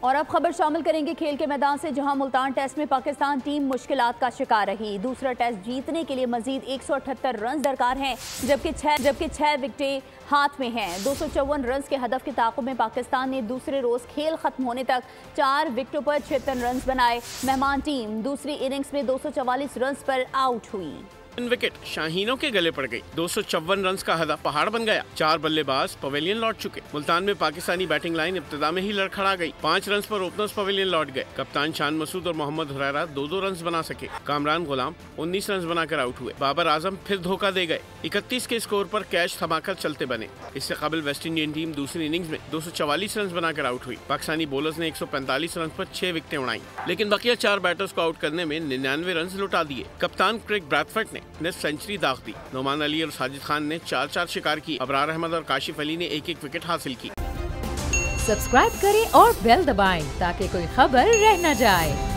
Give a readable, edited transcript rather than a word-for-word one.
और अब खबर शामिल करेंगे खेल के मैदान से, जहां मुल्तान टेस्ट में पाकिस्तान टीम मुश्किलात का शिकार रही। दूसरा टेस्ट जीतने के लिए मजीद 178 रन दरकार हैं, जबकि 6 विकेटें हाथ में हैं। 254 रन के हदफ के ताक़ुब में पाकिस्तान ने दूसरे रोज खेल खत्म होने तक 4 विकेटों पर 76 रन बनाए। मेहमान टीम दूसरी इनिंग्स में 244 रन पर आउट हुई। विकेट शाहीनों के गले पड़ गई। 254 रन का हदफ पहाड़ बन गया। 4 बल्लेबाज पवेलियन लौट चुके। मुल्तान में पाकिस्तानी बैटिंग लाइन इब्तिदा में ही लड़खड़ा गई। 5 रन पर ओपनर्स पवेलियन लौट गए। कप्तान शान मसूद और मोहम्मद हुरैरा 2-2 रन बना सके। कामरान गुलाम 19 रन बनाकर आउट हुए। बाबर आजम फिर धोखा दे गए। 31 के स्कोर पर कैच थमाकर चलते बने। इससे कबल वेस्ट इंडियन टीम दूसरी इनिंग्स में 244 रन बनाकर आउट हुई। पाकिस्तानी बॉलर्स ने 145 रन पर 6 विकेटें उड़ाई, लेकिन बकिया 4 बैटर्स को आउट करने में 99 रन लुटा दिए। कप्तान क्रिक ब्रैथवर्थ ने निस्फ सेंचुरी दाग दी। नोमान अली और साजिद खान ने 4-4 शिकार की। अबरार अहमद और काशिफ अली ने 1-1 विकेट हासिल की। सब्सक्राइब करें और बेल दबाएं ताकि कोई खबर रह न जाए।